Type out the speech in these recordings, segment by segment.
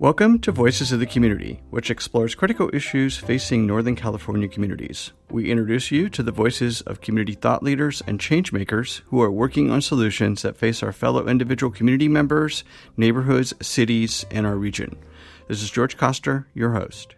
Welcome to Voices of the Community, which explores critical issues facing Northern California communities. We introduce you to the voices of community thought leaders and change makers who are working on solutions that face our fellow individual community members, neighborhoods, cities, and our region. This is George Koster, your host.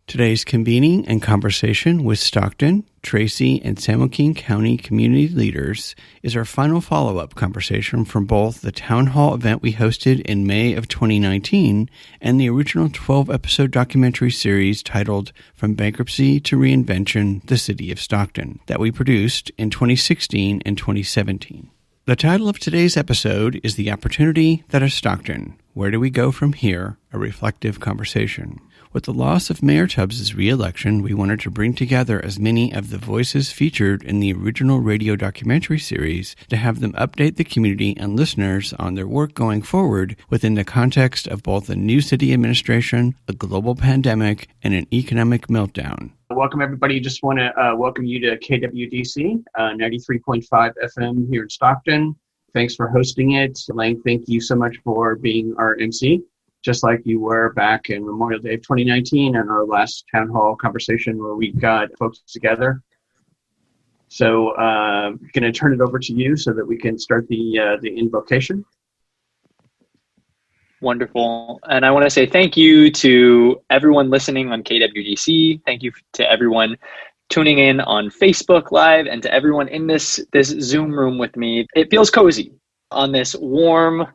Today's convening and conversation with Stockton, Tracy, and San Joaquin County community leaders is our final follow-up conversation from both the town hall event we hosted in May of 2019 and the original 12-episode documentary series titled From Bankruptcy to Reinvention, the City of Stockton, that we produced in 2016 and 2017. The title of today's episode is The Opportunity That is Stockton. Where do we go from here? A reflective conversation. With the loss of Mayor Tubbs' re-election, we wanted to bring together as many of the voices featured in the original radio documentary series to have them update the community and listeners on their work going forward within the context of both a new city administration, a global pandemic, and an economic meltdown. Welcome, everybody. Just want to welcome you to KWDC, 93.5 FM here in Stockton. Thanks for hosting it. Lang, thank you so much for being our MC. Just like you were back in Memorial Day of 2019 and our last town hall conversation where we got folks together. So I'm going to turn it over to you so that we can start the invocation. Wonderful. And I want to say thank you to everyone listening on KWDC. Thank you to everyone tuning in on Facebook Live and to everyone in this Zoom room with me. It feels cozy on this warm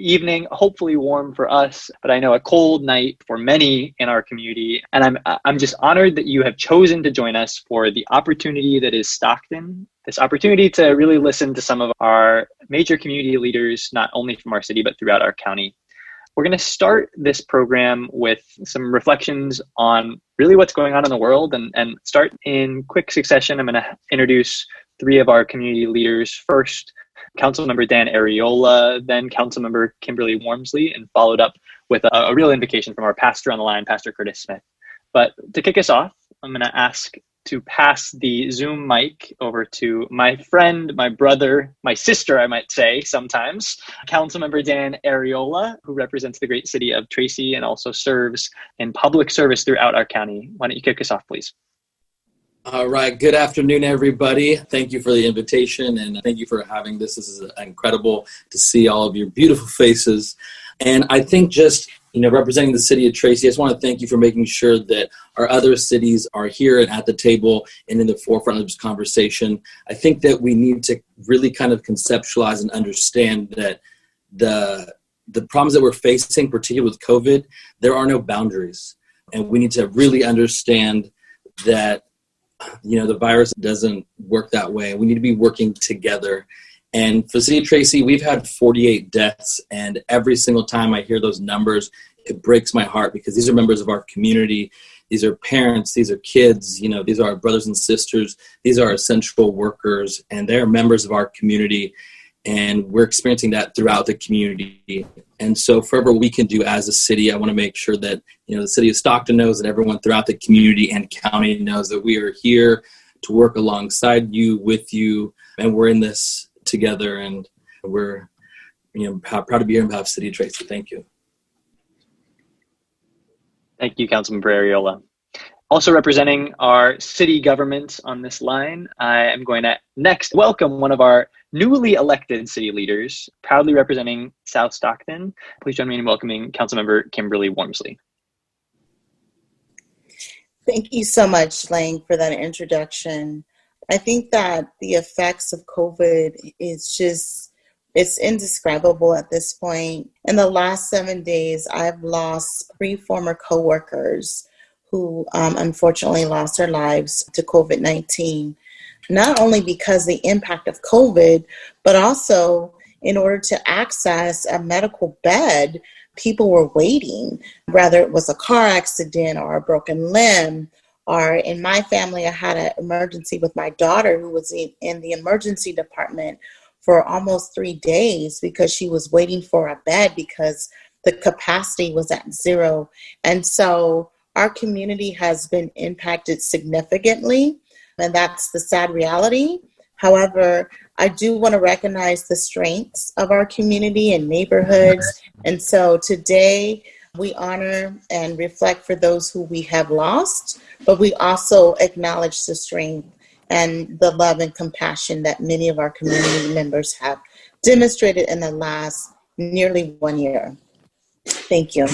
evening, hopefully warm for us, but I know a cold night for many in our community. And I'm just honored that you have chosen to join us for the opportunity that is Stockton, this opportunity to really listen to some of our major community leaders, not only from our city, but throughout our county. We're going to start this program with some reflections on really what's going on in the world and start in quick succession. I'm going to introduce three of our community leaders. First, Councilmember Dan Ariola, then Councilmember Kimberly Wormsley, and followed up with a real invocation from our pastor on the line, Pastor Curtis Smith. But to kick us off, I'm going to ask to pass the Zoom mic over to my friend, my brother, my sister, I might say sometimes, Councilmember Dan Ariola, who represents the great city of Tracy and also serves in public service throughout our county. Why don't you kick us off, please? All right. Good afternoon, everybody. Thank you for the invitation and thank you for having this. This is incredible to see all of your beautiful faces. And I think just, representing the city of Tracy, I just want to thank you for making sure that our other cities are here and at the table and in the forefront of this conversation. I think that we need to really kind of conceptualize and understand that the problems that we're facing, particularly with COVID, there are no boundaries. And we need to really understand that the virus doesn't work that way. We need to be working together. And for the city of Tracy, we've had 48 deaths. And every single time I hear those numbers, it breaks my heart because these are members of our community. These are parents. These are kids. These are our brothers and sisters. These are essential workers. And they're members of our community. And we're experiencing that throughout the community. And so forever we can do as a city, I want to make sure that, the city of Stockton knows that everyone throughout the community and county knows that we are here to work alongside you, with you, and we're in this together. And we're, proud to be here in behalf of City of Tracy. Thank you. Thank you, Councilman Ariola. Also representing our city government on this line, I am going to next welcome one of our newly elected city leaders, proudly representing South Stockton. Please join me in welcoming Councilmember Kimberly Wormsley. Thank you so much, Lang, for that introduction. I think that the effects of COVID it's indescribable at this point. In the last 7 days, I've lost 3 former coworkers who unfortunately lost their lives to COVID-19. Not only because the impact of COVID, but also in order to access a medical bed, people were waiting, whether it was a car accident or a broken limb, or in my family, I had an emergency with my daughter who was in the emergency department for almost 3 days because she was waiting for a bed because the capacity was at 0. And so our community has been impacted significantly, and that's the sad reality. However, I do want to recognize the strengths of our community and neighborhoods. And so today we honor and reflect for those who we have lost, but we also acknowledge the strength and the love and compassion that many of our community members have demonstrated in the last nearly 1 year. Thank you.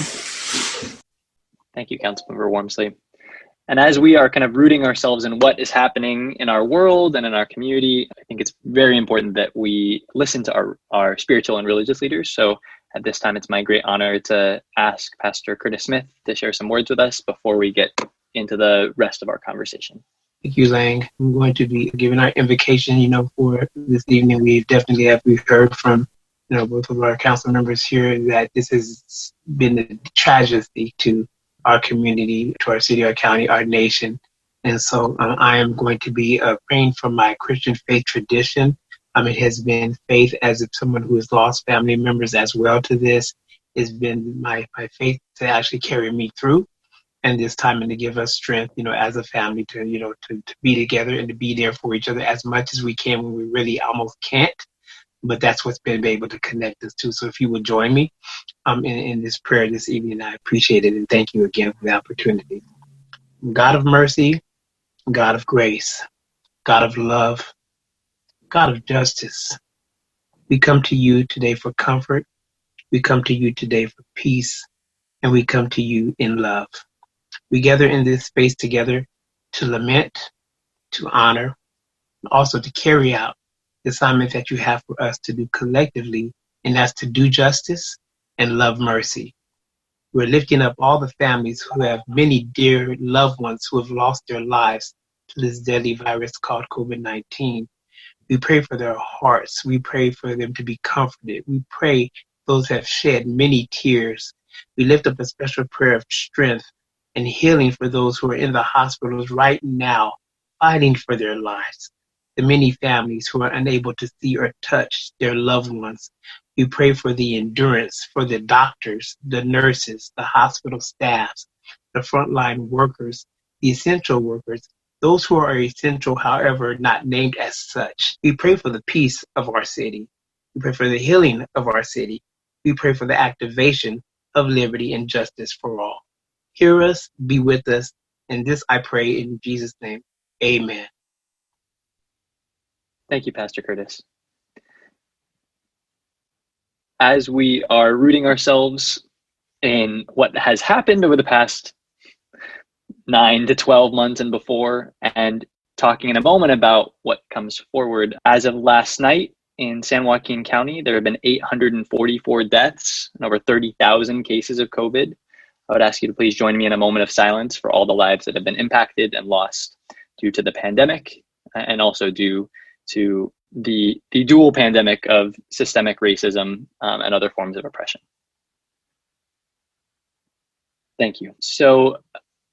Thank you, Councilmember Wormsley. And as we are kind of rooting ourselves in what is happening in our world and in our community, I think it's very important that we listen to our spiritual and religious leaders. So at this time, it's my great honor to ask Pastor Curtis Smith to share some words with us before we get into the rest of our conversation. Thank you, Lang. I'm going to be giving our invocation, for this evening. We heard from, both of our council members here that this has been a tragedy to our community, to our city, our county, our nation. And so I am going to be praying from my Christian faith tradition. It has been faith as if someone who has lost family members as well to this. It's been my faith to actually carry me through and this time and to give us strength, as a family to be together and to be there for each other as much as we can when we really almost can't. But that's what's been able to connect us too. So if you would join me in this prayer this evening, I appreciate it. And thank you again for the opportunity. God of mercy, God of grace, God of love, God of justice, we come to you today for comfort. We come to you today for peace. And we come to you in love. We gather in this space together to lament, to honor, and also to carry out the assignment that you have for us to do collectively, and that's to do justice and love mercy. We're lifting up all the families who have many dear loved ones who have lost their lives to this deadly virus called COVID-19. We pray for their hearts. We pray for them to be comforted. We pray those who have shed many tears. We lift up a special prayer of strength and healing for those who are in the hospitals right now, fighting for their lives. The many families who are unable to see or touch their loved ones. We pray for the endurance for the doctors, the nurses, the hospital staffs, the frontline workers, the essential workers, those who are essential, however, not named as such. We pray for the peace of our city. We pray for the healing of our city. We pray for the activation of liberty and justice for all. Hear us, be with us, and this I pray in Jesus' name. Amen. Thank you, Pastor Curtis. As we are rooting ourselves in what has happened over the past 9 to 12 months and before, and talking in a moment about what comes forward, as of last night in San Joaquin County, there have been 844 deaths and over 30,000 cases of COVID. I would ask you to please join me in a moment of silence for all the lives that have been impacted and lost due to the pandemic, and also due to the dual pandemic of systemic racism and other forms of oppression. Thank you. So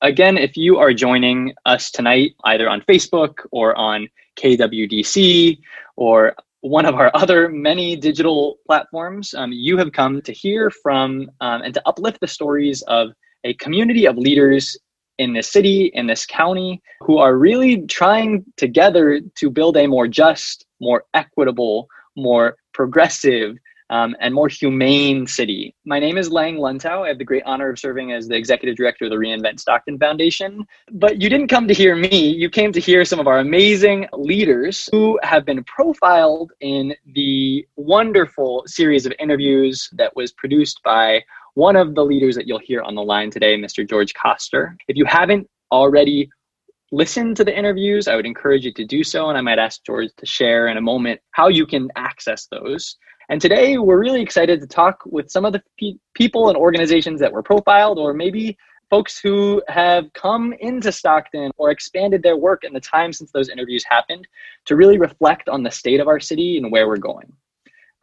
again, if you are joining us tonight, either on Facebook or on KWDC or one of our other many digital platforms, you have come to hear from and to uplift the stories of a community of leaders in this city, in this county, who are really trying together to build a more just, more equitable, more progressive, and more humane city. My name is Lang Luntau. I have the great honor of serving as the executive director of the Reinvent Stockton Foundation. But you didn't come to hear me. You came to hear some of our amazing leaders who have been profiled in the wonderful series of interviews that was produced by one of the leaders that you'll hear on the line today, Mr. George Koster. If you haven't already listened to the interviews, I would encourage you to do so. And I might ask George to share in a moment how you can access those. And today we're really excited to talk with some of the people and organizations that were profiled, or maybe folks who have come into Stockton or expanded their work in the time since those interviews happened, to really reflect on the state of our city and where we're going.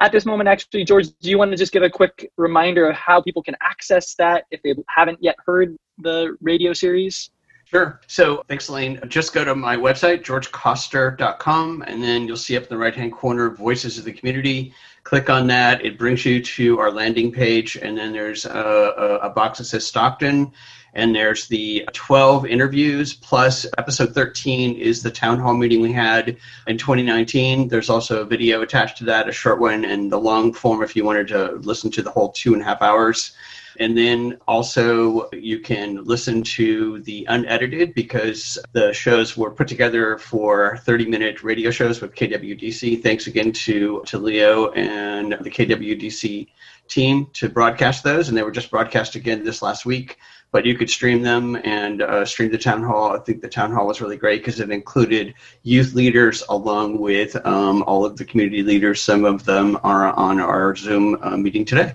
At this moment, actually, George, do you want to just give a quick reminder of how people can access that if they haven't yet heard the radio series? Sure. So thanks, Elaine. Just go to my website, georgecoster.com, and then you'll see up in the right-hand corner, Voices of the Community. Click on that. It brings you to our landing page, and then there's a box that says Stockton, and there's the 12 interviews, plus episode 13 is the town hall meeting we had in 2019. There's also a video attached to that, a short one, and the long form if you wanted to listen to the whole 2.5 hours. And then also you can listen to the unedited, because the shows were put together for 30-minute radio shows with KWDC. Thanks again to Leo and the KWDC team to broadcast those. And they were just broadcast again this last week. But you could stream them and stream the town hall. I think the town hall was really great because it included youth leaders along with all of the community leaders. Some of them are on our Zoom meeting today.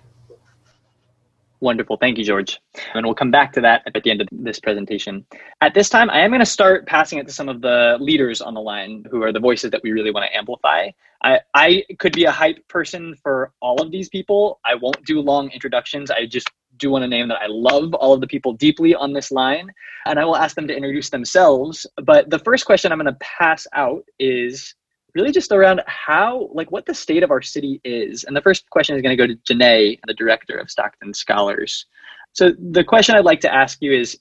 Wonderful. Thank you, George. And we'll come back to that at the end of this presentation. At this time, I am going to start passing it to some of the leaders on the line who are the voices that we really want to amplify. I could be a hype person for all of these people. I won't do long introductions. I just do want to name that I love all of the people deeply on this line, and I will ask them to introduce themselves. But the first question I'm going to pass out is really just around what the state of our city is. And the first question is going to go to Janae, the director of Stockton Scholars. So the question I'd like to ask you is,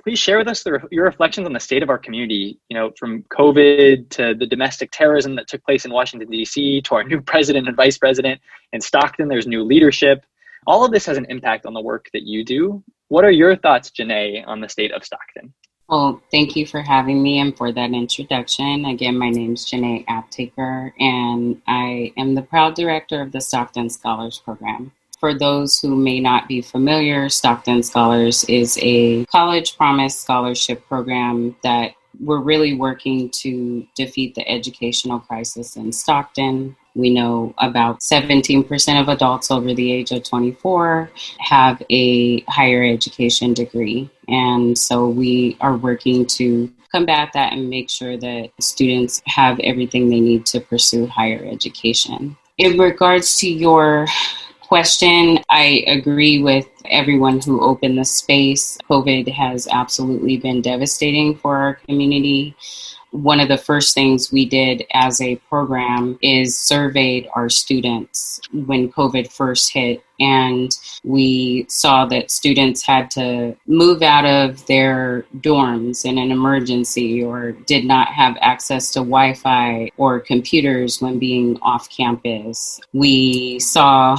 please share with us your reflections on the state of our community, from COVID to the domestic terrorism that took place in Washington, D.C., to our new president and vice president. In Stockton, there's new leadership. All of this has an impact on the work that you do. What are your thoughts, Janae, on the state of Stockton? Well, thank you for having me and for that introduction. Again, my name is Janae Aptaker, and I am the proud director of the Stockton Scholars Program. For those who may not be familiar, Stockton Scholars is a college promise scholarship program that we're really working to defeat the educational crisis in Stockton. We know about 17% of adults over the age of 24 have a higher education degree. And so we are working to combat that and make sure that students have everything they need to pursue higher education. In regards to your question, I agree with everyone who opened the space. COVID has absolutely been devastating for our community. One of the first things we did as a program is surveyed our students when COVID first hit, and we saw that students had to move out of their dorms in an emergency or did not have access to Wi-Fi or computers when being off campus. We saw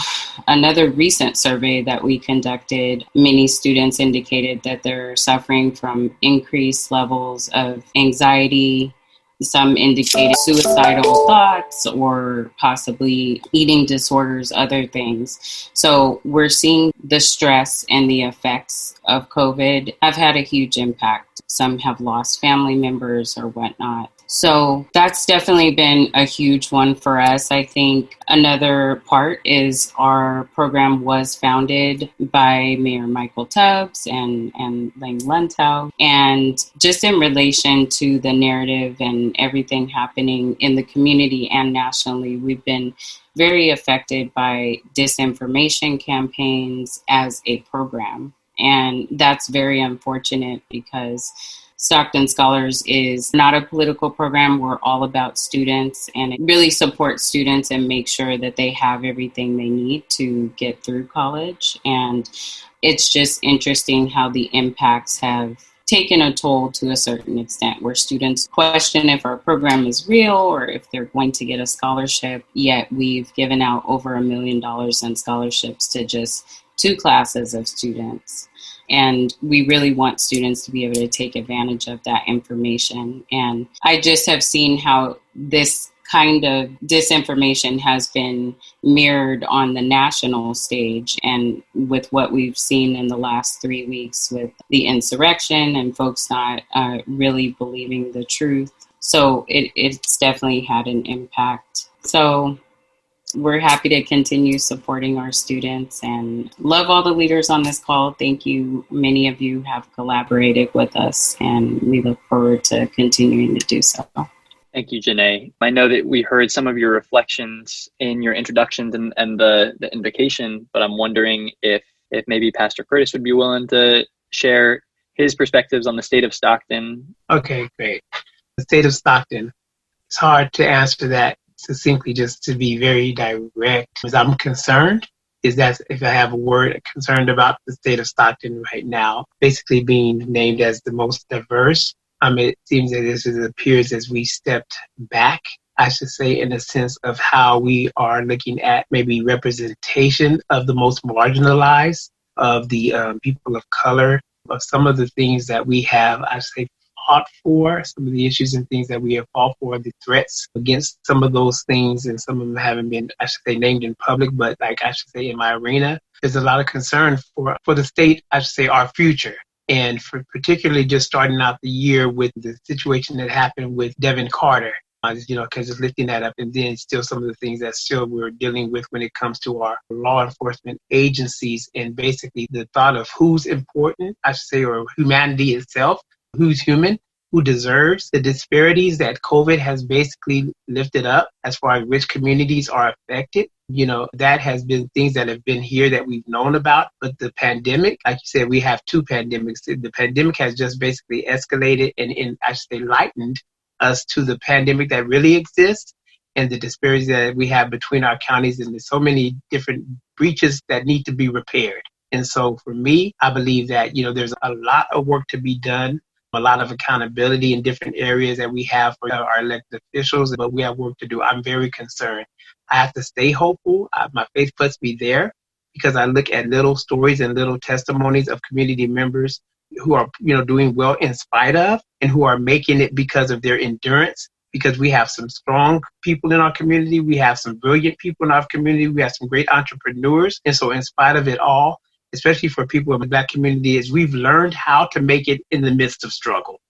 another recent survey that we conducted. Many students indicated that they're suffering from increased levels of anxiety. Some indicated suicidal thoughts or possibly eating disorders, other things. So we're seeing the stress and the effects of COVID have had a huge impact. Some have lost family members or whatnot. So that's definitely been a huge one for us. I think another part is our program was founded by Mayor Michael Tubbs and Lang Luntow. And just in relation to the narrative and everything happening in the community and nationally, we've been very affected by disinformation campaigns as a program. And that's very unfortunate because Stockton Scholars is not a political program. We're all about students, and it really supports students and make sure that they have everything they need to get through college. And it's just interesting how the impacts have taken a toll to a certain extent, where students question if our program is real or if they're going to get a scholarship. Yet we've given out over $1 million in scholarships to just 2 classes of students. And we really want students to be able to take advantage of that information. And I just have seen how this kind of disinformation has been mirrored on the national stage, and with what we've seen in the last 3 weeks with the insurrection and folks not really believing the truth. So it's definitely had an impact. So we're happy to continue supporting our students and love all the leaders on this call. Thank you. Many of you have collaborated with us, and we look forward to continuing to do so. Thank you, Janae. I know that we heard some of your reflections in your introductions and the invocation, but I'm wondering if maybe Pastor Curtis would be willing to share his perspectives on the state of Stockton. Okay, great. The state of Stockton. It's hard to answer that succinctly, just to be very direct. As I'm concerned, is that if I have a word concerned about the state of Stockton right now, basically being named as the most diverse, it seems that it appears as we stepped back, I should say, in a sense of how we are looking at maybe representation of the most marginalized, of the people of color, of some of the things that we have, I should say, fought for, some of the issues and things that we have fought for, the threats against some of those things, and some of them haven't been, I should say, named in public, but like I should say in my arena, there's a lot of concern for the state, I should say, our future. And for particularly just starting out the year with the situation that happened with Devin Carter, because just lifting that up, and then still some of the things that still we're dealing with when it comes to our law enforcement agencies, and basically the thought of who's important, I should say, or humanity itself, who's human, who deserves. The disparities that COVID has basically lifted up as far as which communities are affected. That has been things that have been here that we've known about. But the pandemic, like you said, we have two pandemics. The pandemic has just basically escalated and I should say lightened us to the pandemic that really exists, and the disparities that we have between our counties, and there's so many different breaches that need to be repaired. And so for me, I believe that, there's a lot of work to be done, a lot of accountability in different areas that we have for our elected officials, but we have work to do. I'm very concerned. I have to stay hopeful. My faith puts me there because I look at little stories and little testimonies of community members who are, doing well in spite of, and who are making it because of their endurance, because we have some strong people in our community. We have some brilliant people in our community. We have some great entrepreneurs. And so in spite of it all, especially for people in the Black community, is we've learned how to make it in the midst of struggle.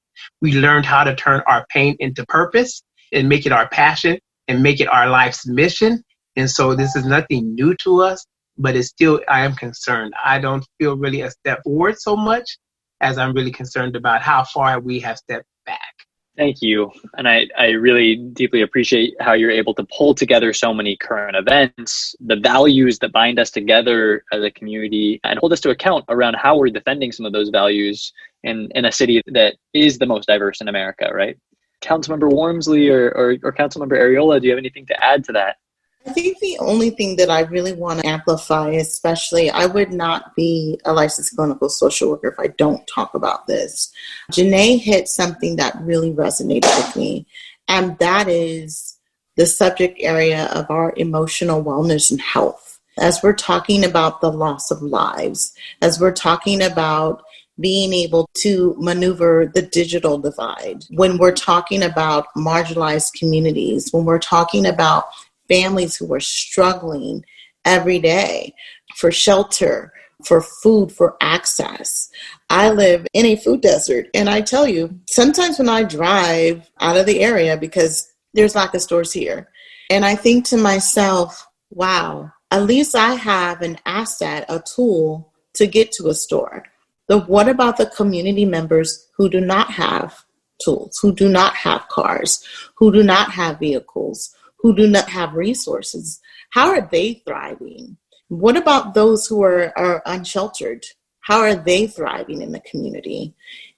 We learned how to turn our pain into purpose and make it our passion and make it our life's mission. And so this is nothing new to us, but it's still, I am concerned. I don't feel really a step forward so much as I'm really concerned about how far we have stepped back. Thank you. And I really deeply appreciate how you're able to pull together so many current events, the values that bind us together as a community, and hold us to account around how we're defending some of those values in a city that is the most diverse in America, right? Councilmember Wormsley or Councilmember Areola, do you have anything to add to that? I think the only thing that I really want to amplify, especially, I would not be a licensed clinical social worker if I don't talk about this. Janae hit something that really resonated with me, and that is the subject area of our emotional wellness and health. As we're talking about the loss of lives, as we're talking about being able to maneuver the digital divide, when we're talking about marginalized communities, when we're talking about families who are struggling every day for shelter, for food, for access. I live in a food desert, and I tell you, sometimes when I drive out of the area, because there's lack of stores here, and I think to myself, wow, at least I have an asset, a tool to get to a store. But what about the community members who do not have tools, who do not have cars, who do not have vehicles, who do not have resources? How are they thriving? What about those who are unsheltered? How are they thriving in the community?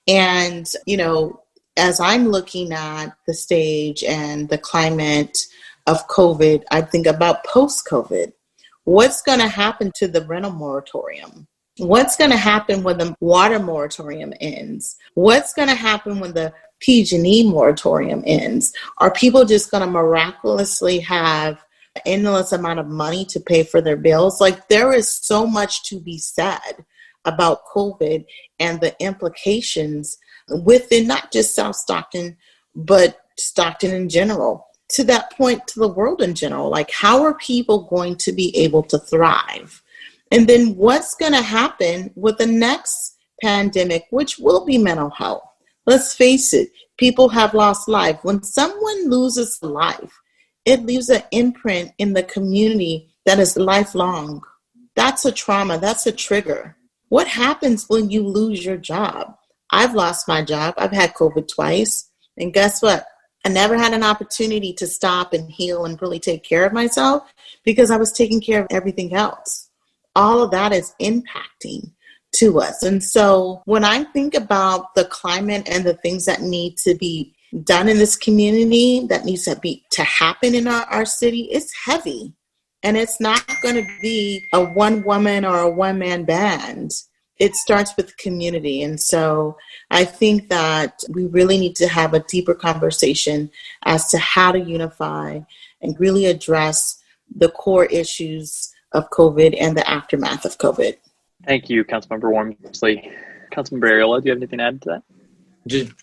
And, as I'm looking at the stage and the climate of COVID, I think about post-COVID. What's going to happen to the rental moratorium? What's going to happen when the water moratorium ends? What's going to happen when the PG&E moratorium ends? Are people just going to miraculously have an endless amount of money to pay for their bills? Like, there is so much to be said about COVID and the implications within not just South Stockton, but Stockton in general. To that point, to the world in general, like, how are people going to be able to thrive? And then what's going to happen with the next pandemic, which will be mental health? Let's face it, people have lost life. When someone loses life, it leaves an imprint in the community that is lifelong. That's a trauma. That's a trigger. What happens when you lose your job? I've lost my job. I've had COVID twice. And guess what? I never had an opportunity to stop and heal and really take care of myself because I was taking care of everything else. All of that is impacting to us. And so when I think about the climate and the things that need to be done in this community, that needs to happen in our city, it's heavy. And it's not going to be a one woman or a one man band. It starts with community. And so I think that we really need to have a deeper conversation as to how to unify and really address the core issues of COVID and the aftermath of COVID. Thank you, Councilmember Wormsley. Councilmember Ariola, do you have anything to add to that?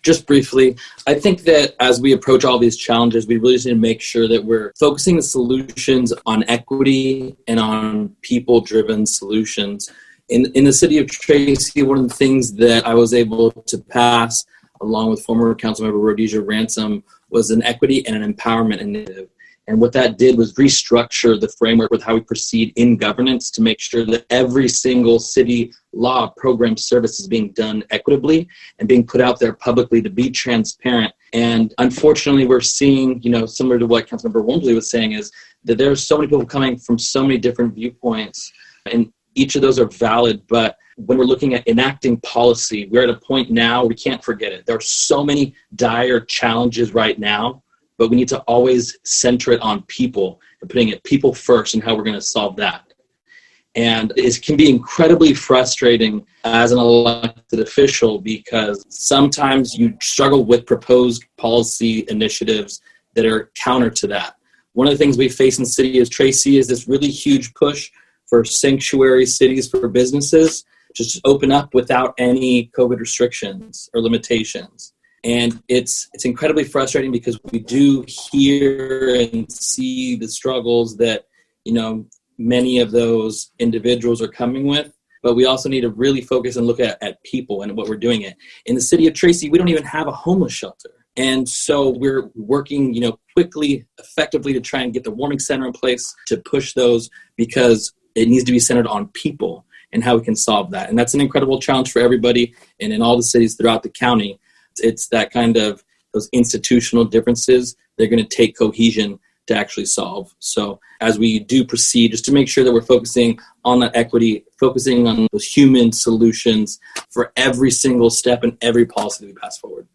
Just briefly, I think that as we approach all these challenges, we really just need to make sure that we're focusing the solutions on equity and on people-driven solutions. In the city of Tracy, one of the things that I was able to pass, along with former Councilmember Rhodesia Ransom, was an equity and an empowerment initiative. And what that did was restructure the framework with how we proceed in governance to make sure that every single city law, program, service is being done equitably and being put out there publicly to be transparent. And unfortunately, we're seeing, similar to what Councilmember Wormsley was saying, is that there are so many people coming from so many different viewpoints, and each of those are valid. But when we're looking at enacting policy, we're at a point now, we can't forget it. There are so many dire challenges right now, but we need to always center it on people and putting it people first and how we're going to solve that. And it can be incredibly frustrating as an elected official because sometimes you struggle with proposed policy initiatives that are counter to that. One of the things we face in the city of Tracy is this really huge push for sanctuary cities for businesses just open up without any COVID restrictions or limitations. And it's incredibly frustrating because we do hear and see the struggles that, many of those individuals are coming with, but we also need to really focus and look at people and what we're doing it. In the city of Tracy, we don't even have a homeless shelter. And so we're working, quickly, effectively to try and get the warming center in place to push those because it needs to be centered on people and how we can solve that. And that's an incredible challenge for everybody and in all the cities throughout the county. It's that kind of those institutional differences they're going to take cohesion to actually solve. So as we do proceed, just to make sure that we're focusing on that equity, focusing on those human solutions for every single step and every policy that we pass forward.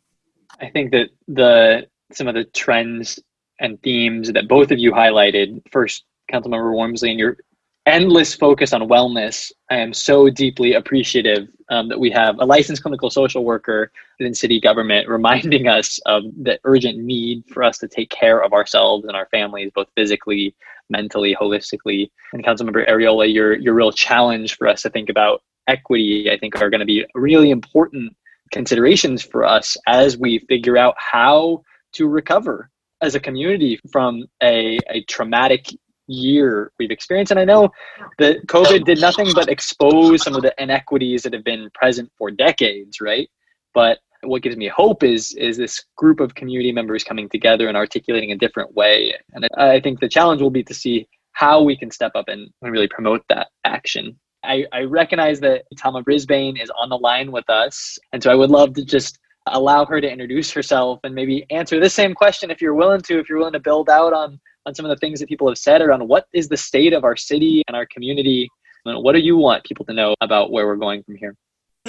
I think that some of the trends and themes that both of you highlighted, first, Councilmember Wormsley, and your endless focus on wellness. I am so deeply appreciative that we have a licensed clinical social worker in city government reminding us of the urgent need for us to take care of ourselves and our families, both physically, mentally, holistically. And Councilmember Ariola, your real challenge for us to think about equity, I think, are going to be really important considerations for us as we figure out how to recover as a community from a traumatic year we've experienced. And I know that COVID did nothing but expose some of the inequities that have been present for decades, right? But what gives me hope is this group of community members coming together and articulating a different way. And I think the challenge will be to see how we can step up and really promote that action. I recognize that Tama Brisbane is on the line with us. And so I would love to just allow her to introduce herself and maybe answer this same question if you're willing to build out on some of the things that people have said around what is the state of our city and our community. And what do you want people to know about where we're going from here?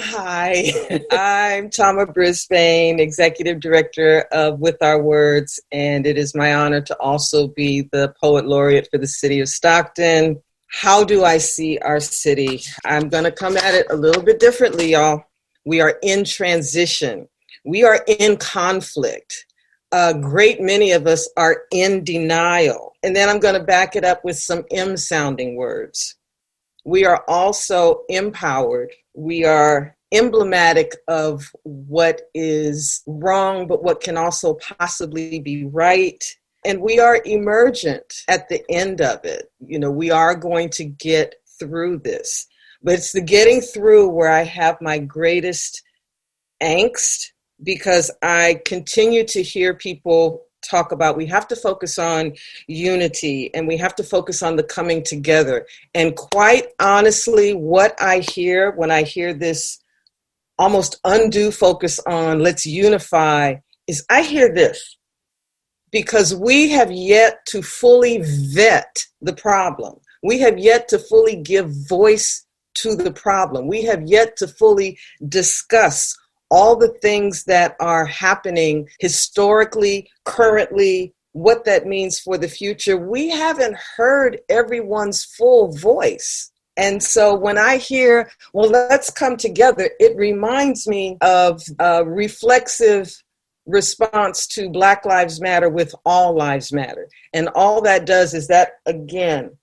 Hi, I'm Tama Brisbane, Executive Director of With Our Words, and it is my honor to also be the Poet Laureate for the City of Stockton. How do I see our city? I'm going to come at it a little bit differently, y'all. We are in transition. We are in conflict. A great many of us are in denial. And then I'm going to back it up with some M-sounding words. We are also empowered. We are emblematic of what is wrong, but what can also possibly be right. And we are emergent at the end of it. We are going to get through this. But it's the getting through where I have my greatest angst, because I continue to hear people talk about we have to focus on unity and we have to focus on the coming together. And quite honestly, what I hear when I hear this almost undue focus on let's unify is I hear this, because we have yet to fully vet the problem. We have yet to fully give voice to the problem. We have yet to fully discuss all the things that are happening historically, currently, what that means for the future. We haven't heard everyone's full voice. And so when I hear, well, let's come together, it reminds me of a reflexive response to Black Lives Matter with All Lives Matter. And all that does is that, again,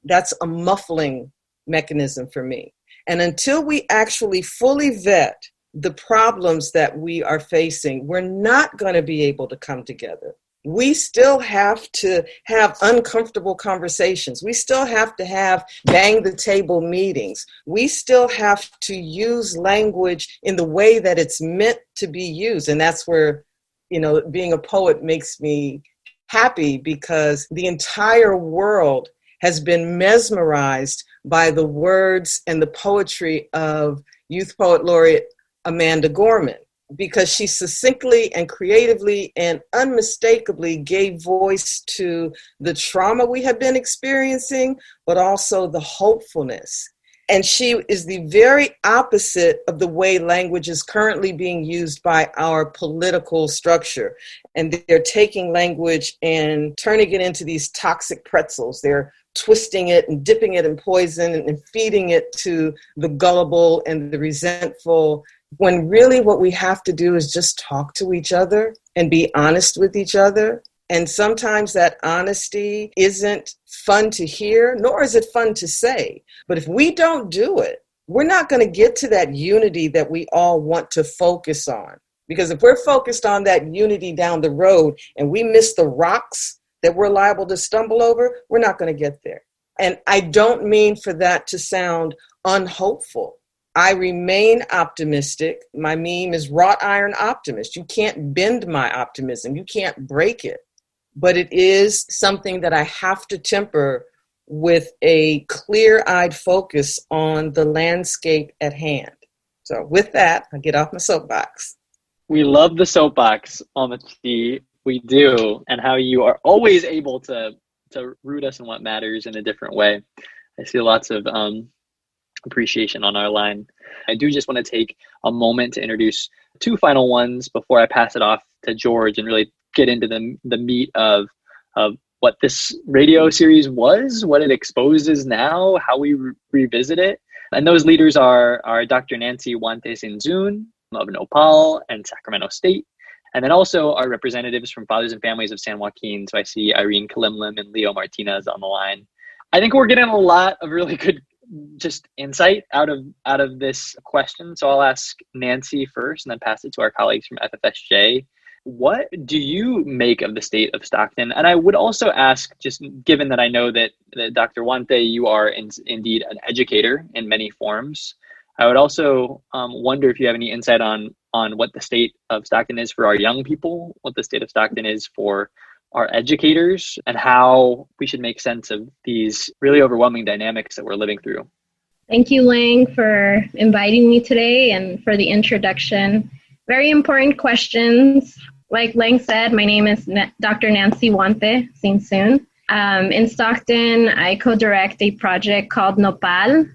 that's a muffling mechanism for me. And until we actually fully vet the problems that we are facing, we're not going to be able to come together. We still have to have uncomfortable conversations. We still have to have bang the table meetings. We still have to use language in the way that it's meant to be used. And that's where, being a poet makes me happy, because the entire world has been mesmerized by the words and the poetry of Youth Poet Laureate Amanda Gorman, because she succinctly and creatively and unmistakably gave voice to the trauma we have been experiencing, but also the hopefulness. And she is the very opposite of the way language is currently being used by our political structure. And they're taking language and turning it into these toxic pretzels. They're twisting it and dipping it in poison and feeding it to the gullible and the resentful, when really what we have to do is just talk to each other and be honest with each other. And sometimes that honesty isn't fun to hear, nor is it fun to say. But if we don't do it, we're not going to get to that unity that we all want to focus on. Because if we're focused on that unity down the road and we miss the rocks that we're liable to stumble over, we're not going to get there. And I don't mean for that to sound unhopeful. I remain optimistic. My meme is wrought iron optimist. You can't bend my optimism. You can't break it. But it is something that I have to temper with a clear-eyed focus on the landscape at hand. So with that, I get off my soapbox. We love the soapbox, Amity. We do. And how you are always able to root us in what matters in a different way. I see lots of appreciation on our line. I do just want to take a moment to introduce two final ones before I pass it off to George and really get into the meat of what this radio series was, what it exposes now, how we revisit it. And those leaders are Dr. Nancy Wante-Sinzun of Nopal and Sacramento State, and then also our representatives from Fathers and Families of San Joaquin. So I see Irene Kalimlim and Leo Martinez on the line. I think we're getting a lot of really good just insight out of this question. So I'll ask Nancy first and then pass it to our colleagues from FFSJ. What do you make of the state of Stockton? And I would also ask, just given that I know that Dr. Wante, you are indeed an educator in many forms, I would also wonder if you have any insight on what the state of Stockton is for our young people, what the state of Stockton is for our educators, and how we should make sense of these really overwhelming dynamics that we're living through. Thank you, Lang, for inviting me today and for the introduction. Very important questions. Like Lang said, my name is Dr. Nancy Wante-Sinzun. In Stockton, I co-direct a project called Nopal,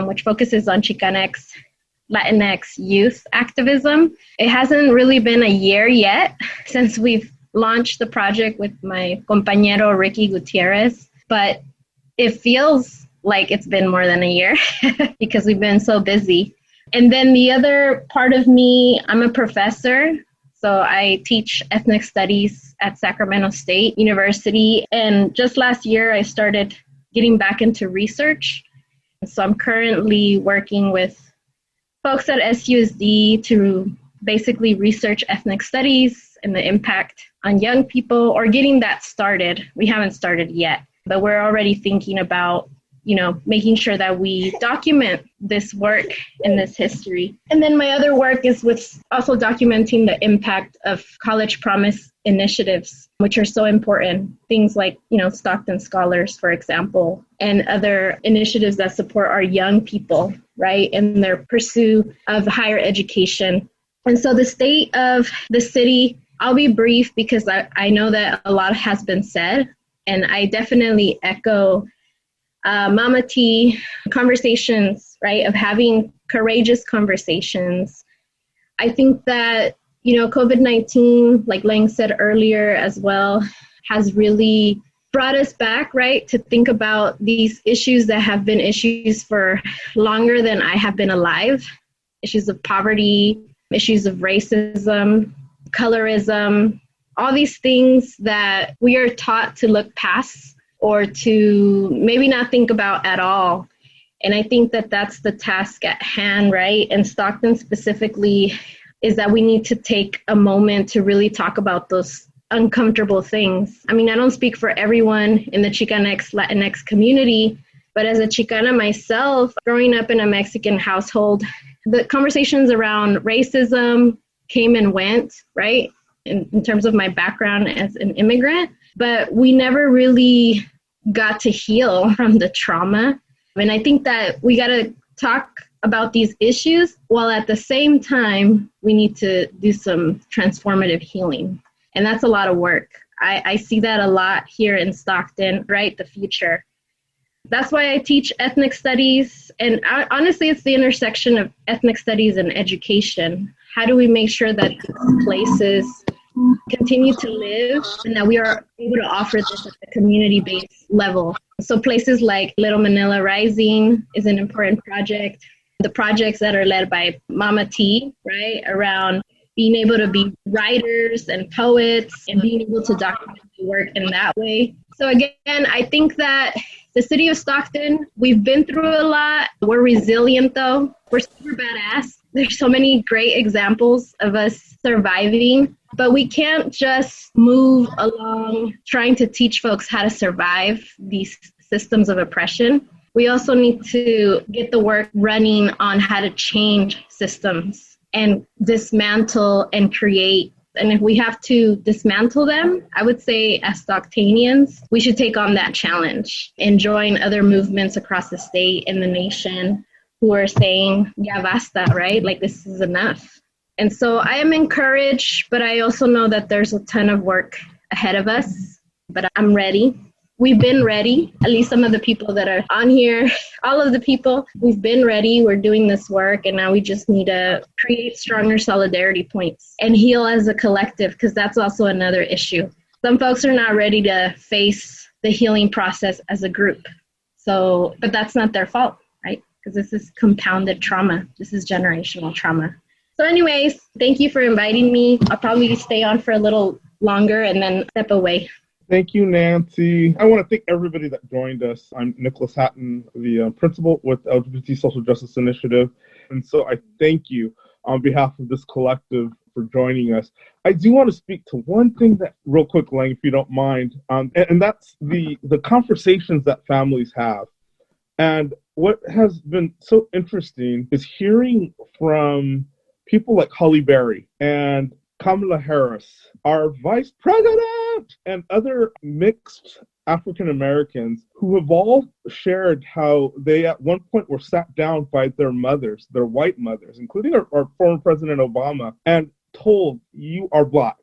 which focuses on Chicanx, Latinx youth activism. It hasn't really been a year yet since we've launched the project with my compañero Ricky Gutierrez, but it feels like it's been more than a year because we've been so busy. And then the other part of me, I'm a professor. So I teach ethnic studies at Sacramento State University. And just last year, I started getting back into research. So I'm currently working with folks at SUSD to basically research ethnic studies and the impact on young people, or getting that started. We haven't started yet, but we're already thinking about, making sure that we document this work and this history. And then my other work is with also documenting the impact of college promise initiatives, which are so important. Things like, Stockton Scholars, for example, and other initiatives that support our young people, right, in their pursuit of higher education. And so the state of the city, I'll be brief because I know that a lot has been said, and I definitely echo Mama T conversations right, of having courageous conversations. I think that, COVID-19, like Lang said earlier as well, has really brought us back, right, to think about these issues that have been issues for longer than I have been alive. Issues of poverty, issues of racism, colorism, all these things that we are taught to look past or to maybe not think about at all. And I think that that's the task at hand, right? And Stockton specifically is that we need to take a moment to really talk about those uncomfortable things. I mean, I don't speak for everyone in the Chicanx, Latinx community, but as a Chicana myself, growing up in a Mexican household, the conversations around racism came and went, right? In terms of my background as an immigrant, but we never really got to heal from the trauma. And I think that we got to talk about these issues while at the same time, we need to do some transformative healing. And that's a lot of work. I see that a lot here in Stockton, right? The future. That's why I teach ethnic studies. And honestly, it's the intersection of ethnic studies and education. How do we make sure that these places continue to live and that we are able to offer this at the community-based level? So places like Little Manila Rising is an important project. The projects that are led by Mama T, right, around being able to be writers and poets and being able to document the work in that way. So again, I think that the city of Stockton, we've been through a lot. We're resilient though. We're super badass. There's so many great examples of us surviving, but we can't just move along trying to teach folks how to survive these systems of oppression. We also need to get the work running on how to change systems and dismantle and create. And if we have to dismantle them, I would say as Stocktanians, we should take on that challenge and join other movements across the state and the nation who are saying, ya basta, right? Like this is enough. And so I am encouraged, but I also know that there's a ton of work ahead of us, but I'm ready. We've been ready, at least some of the people that are on here, all of the people, we've been ready. We're doing this work, and now we just need to create stronger solidarity points and heal as a collective, because that's also another issue. Some folks are not ready to face the healing process as a group. So, but that's not their fault, right? Because this is compounded trauma. This is generational trauma. So anyways, thank you for inviting me. I'll probably stay on for a little longer and then step away. Thank you, Nancy. I want to thank everybody that joined us. I'm Nicholas Hatton, the principal with LGBT Social Justice Initiative. And so I thank you on behalf of this collective for joining us. I do want to speak to one thing that real quick, Lang, if you don't mind, and that's the conversations that families have. And what has been so interesting is hearing from people like Holly Berry and Kamala Harris, our vice president, and other mixed African Americans who have all shared how they at one point were sat down by their mothers, their white mothers, including our former President Obama, and told, you are Black,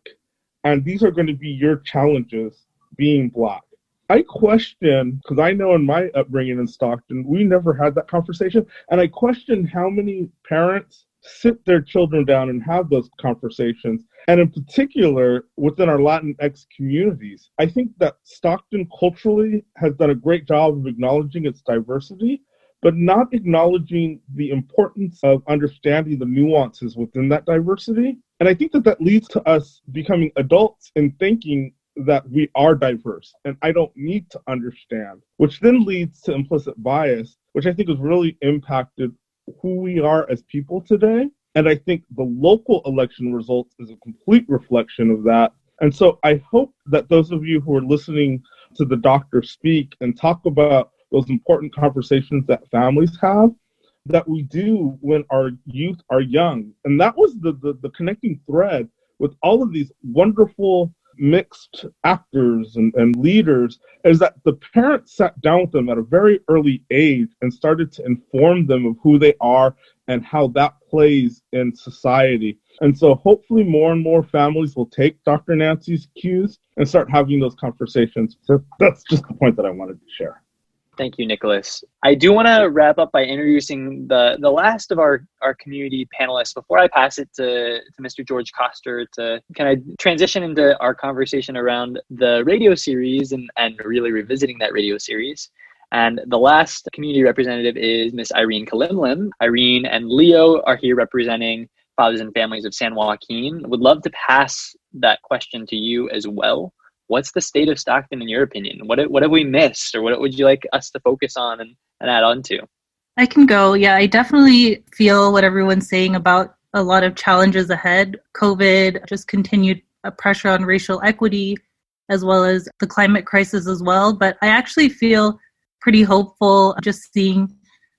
and these are going to be your challenges being Black. I question, because I know in my upbringing in Stockton, we never had that conversation, and I question how many parents sit their children down and have those conversations. And in particular, within our Latinx communities, I think that Stockton culturally has done a great job of acknowledging its diversity, but not acknowledging the importance of understanding the nuances within that diversity. And I think that that leads to us becoming adults and thinking that we are diverse and I don't need to understand, which then leads to implicit bias, which I think has really impacted who we are as people today. And I think the local election results is a complete reflection of that. And so I hope that those of you who are listening to the doctor speak and talk about those important conversations that families have, that we do when our youth are young. And that was the connecting thread with all of these wonderful mixed actors and leaders, is that the parents sat down with them at a very early age and started to inform them of who they are and how that plays in society. And so hopefully more and more families will take Dr. Nancy's cues and start having those conversations. So that's just the point that I wanted to share. Thank you, Nicholas. I do want to wrap up by introducing the last of our community panelists before I pass it to Mr. George Coster to kind of transition into our conversation around the radio series and really revisiting that radio series. And the last community representative is Miss Irene Kalimlim. Irene and Leo are here representing Fathers and Families of San Joaquin. Would love to pass that question to you as well. What's the state of Stockton in your opinion? What have we missed, or what would you like us to focus on and add on to? I can go. Yeah, I definitely feel what everyone's saying about a lot of challenges ahead. COVID, just continued pressure on racial equity, as well as the climate crisis as well. But I actually feel pretty hopeful just seeing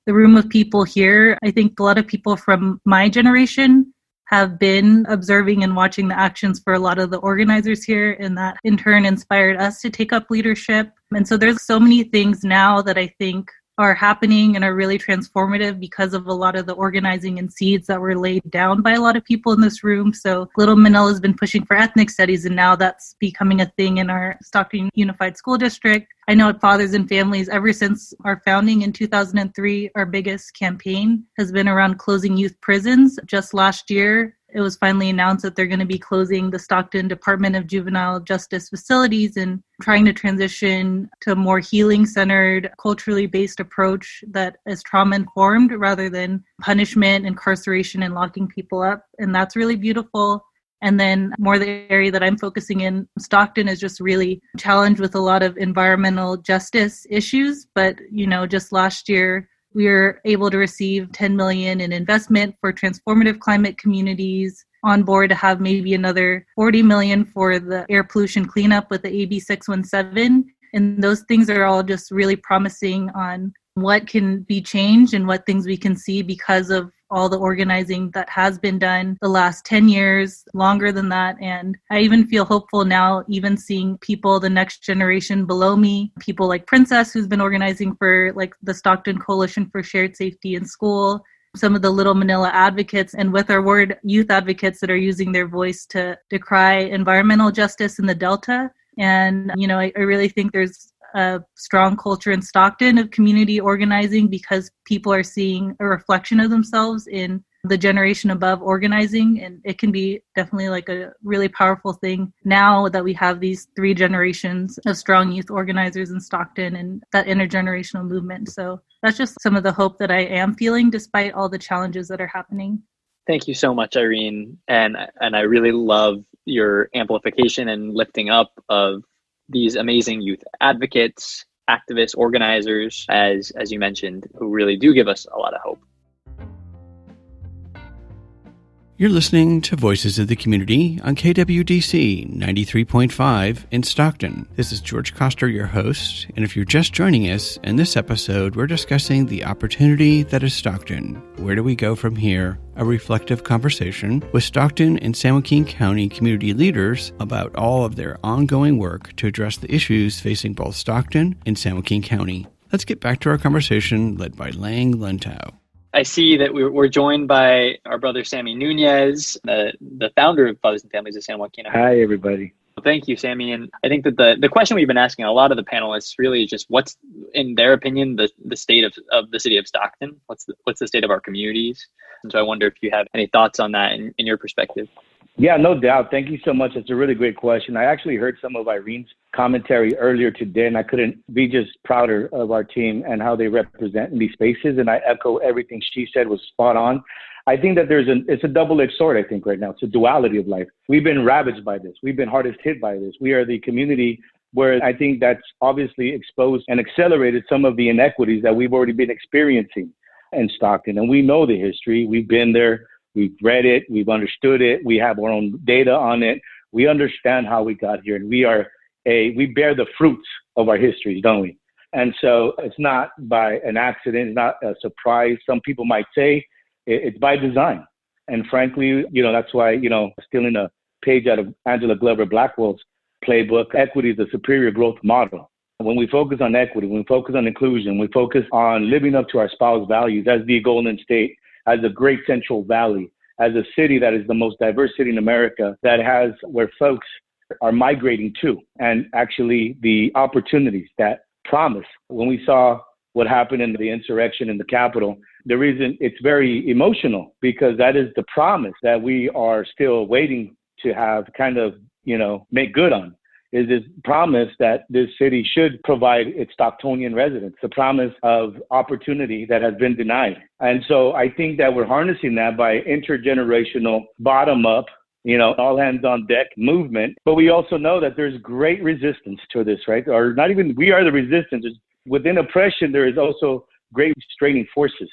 the room of people here. I think a lot of people from my generation have been observing and watching the actions for a lot of the organizers here, and that in turn inspired us to take up leadership. And so there's so many things now that I think are happening and are really transformative because of a lot of the organizing and seeds that were laid down by a lot of people in this room. So Little Manila has been pushing for ethnic studies, and now that's becoming a thing in our Stockton Unified School District. I know at Fathers and Families, ever since our founding in 2003, our biggest campaign has been around closing youth prisons. Just last year, it was finally announced that they're going to be closing the Stockton Department of Juvenile Justice facilities and trying to transition to a more healing-centered, culturally based approach that is trauma-informed rather than punishment, incarceration, and locking people up. And that's really beautiful. And then more the area that I'm focusing in, Stockton is just really challenged with a lot of environmental justice issues. But, just last year, we were able to receive $10 million in investment for transformative climate communities, on board to have maybe another $40 million for the air pollution cleanup with the AB 617. And those things are all just really promising on what can be changed and what things we can see because of all the organizing that has been done the last 10 years, longer than that. And I even feel hopeful now, even seeing people, the next generation below me, people like Princess, who's been organizing for like the Stockton Coalition for Shared Safety in School, some of the Little Manila advocates, and with our word youth advocates that are using their voice to decry environmental justice in the Delta. And, I really think there's a strong culture in Stockton of community organizing because people are seeing a reflection of themselves in the generation above organizing. And it can be definitely like a really powerful thing now that we have these 3 generations of strong youth organizers in Stockton and that intergenerational movement. So that's just some of the hope that I am feeling despite all the challenges that are happening. Thank you so much, Irene. And I really love your amplification and lifting up of these amazing youth advocates, activists, organizers, as you mentioned, who really do give us a lot of hope. You're listening to Voices of the Community on KWDC 93.5 in Stockton. This is George Coster, your host, and if you're just joining us, in this episode, we're discussing the opportunity that is Stockton. Where do we go from here? A reflective conversation with Stockton and San Joaquin County community leaders about all of their ongoing work to address the issues facing both Stockton and San Joaquin County. Let's get back to our conversation led by Lang Lentau. I see that we're joined by our brother Sammy Nunez, the founder of Fathers and Families of San Joaquin. Hi, everybody. Thank you, Sammy. And I think that the question we've been asking a lot of the panelists really is just what's, in their opinion, the state of the city of Stockton? What's the state of our communities? And so I wonder if you have any thoughts on that in your perspective. Yeah, no doubt. Thank you so much. It's a really great question. I actually heard some of Irene's commentary earlier today, and I couldn't be just prouder of our team and how they represent in these spaces. And I echo everything she said was spot on. I think that it's a double-edged sword, I think, right now. It's a duality of life. We've been ravaged by this. We've been hardest hit by this. We are the community where I think that's obviously exposed and accelerated some of the inequities that we've already been experiencing in Stockton. And we know the history. We've been there. We've read it. We've understood it. We have our own data on it. We understand how we got here. And we bear the fruits of our history, don't we? And so it's not by an accident. It's not a surprise. Some people might say it's by design. And frankly, that's why, stealing a page out of Angela Glover Blackwell's playbook, equity is a superior growth model. When we focus on equity, when we focus on inclusion, we focus on living up to our spouse values as the Golden State, as a great Central Valley, as a city that is the most diverse city in America, that has where folks are migrating to, and actually the opportunities that promise. When we saw what happened in the insurrection in the Capitol. The reason it's very emotional, because that is the promise that we are still waiting to have kind of, make good on, is this promise that this city should provide its Stocktonian residents, the promise of opportunity that has been denied. And so I think that we're harnessing that by intergenerational, bottom-up, all hands on deck movement. But we also know that there's great resistance to this, right? Or not even we are the resistance. Within oppression, there is also great restraining forces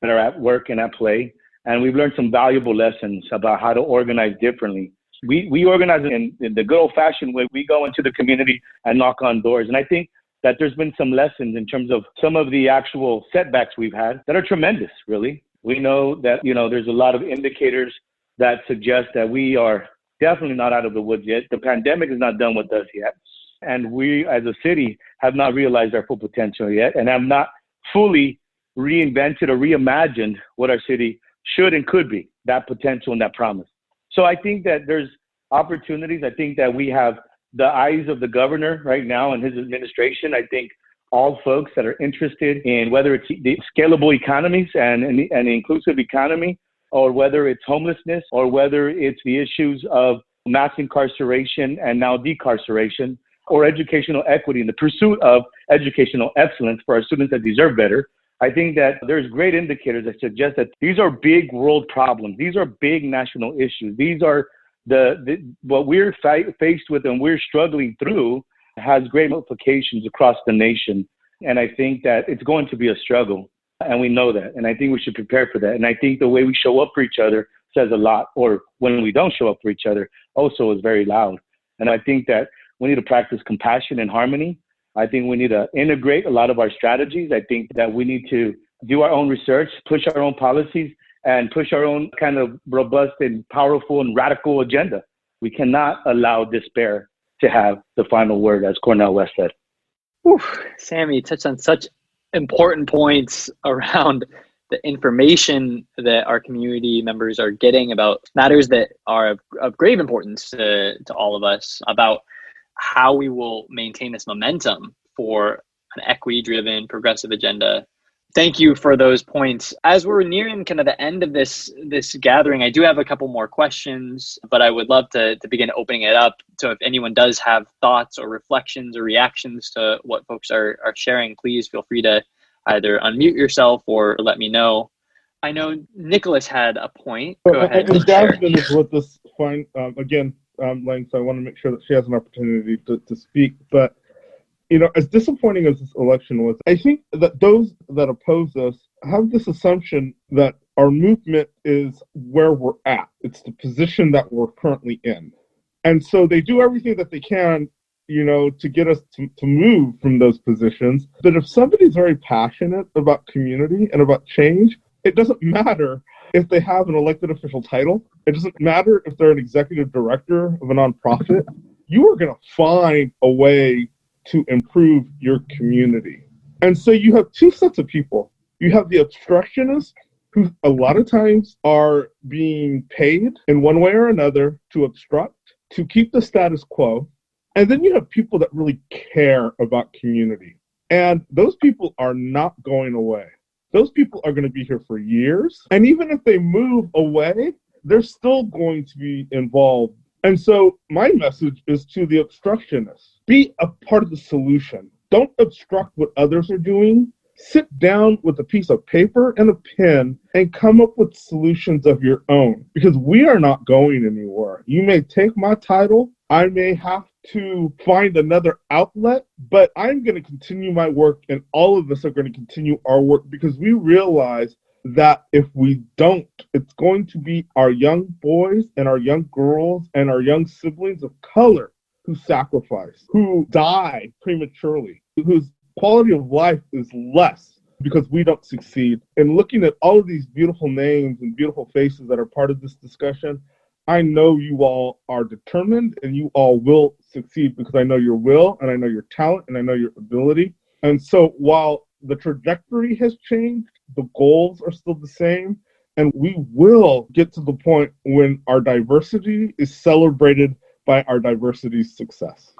that are at work and at play. And we've learned some valuable lessons about how to organize differently. We organize in the good old-fashioned way. We go into the community and knock on doors. And I think that there's been some lessons in terms of some of the actual setbacks we've had that are tremendous, really. We know that, there's a lot of indicators that suggest that we are definitely not out of the woods yet. The pandemic is not done with us yet. And we, as a city, have not realized our full potential yet and have not fully reinvented or reimagined what our city should and could be, that potential and that promise. So I think that there's opportunities. I think that we have the eyes of the governor right now and his administration. I think all folks that are interested in whether it's the scalable economies and an inclusive economy, or whether it's homelessness, or whether it's the issues of mass incarceration and now decarceration, or educational equity in the pursuit of educational excellence for our students that deserve better. I think that there's great indicators that suggest that these are big world problems. These are big national issues. These are what we're faced with and we're struggling through has great implications across the nation. And I think that it's going to be a struggle. And we know that. And I think we should prepare for that. And I think the way we show up for each other says a lot. Or when we don't show up for each other also is very loud. And I think that we need to practice compassion and harmony. I think we need to integrate a lot of our strategies. I think that we need to do our own research, push our own policies, and push our own kind of robust and powerful and radical agenda. We cannot allow despair to have the final word, as Cornel West said. Whew. Sammy, you touched on such important points around the information that our community members are getting about matters that are of grave importance to all of us, about how we will maintain this momentum for an equity-driven, progressive agenda. Thank you for those points. As we're nearing kind of the end of this gathering, I do have a couple more questions, but I would love to begin opening it up. So if anyone does have thoughts or reflections or reactions to what folks are sharing, please feel free to either unmute yourself or let me know. I know Nicholas had a point. Go ahead. And Jasmine is with us again, Lang, so I want to make sure that she has an opportunity to speak. But, as disappointing as this election was, I think that those that oppose us have this assumption that our movement is where we're at. It's the position that we're currently in. And so they do everything that they can, to get us to move from those positions. But if somebody's very passionate about community and about change, it doesn't matter if they have an elected official title. It doesn't matter if they're an executive director of a nonprofit. You are going to find a way to improve your community. And so you have two sets of people. You have the obstructionists, who a lot of times are being paid in one way or another to obstruct, to keep the status quo. And then you have people that really care about community. And those people are not going away. Those people are going to be here for years. And even if they move away, they're still going to be involved. And so my message is to the obstructionists: be a part of the solution. Don't obstruct what others are doing. Sit down with a piece of paper and a pen and come up with solutions of your own, because we are not going anywhere. You may take my title. I may have to find another outlet, but I'm going to continue my work, and all of us are going to continue our work, because we realize that if we don't, it's going to be our young boys and our young girls and our young siblings of color who sacrifice, who die prematurely, whose quality of life is less because we don't succeed. And looking at all of these beautiful names and beautiful faces that are part of this discussion, I know you all are determined and you all will succeed, because I know your will and I know your talent and I know your ability. And so while the trajectory has changed, the goals are still the same, and we will get to the point when our diversity is celebrated by our diversity's success.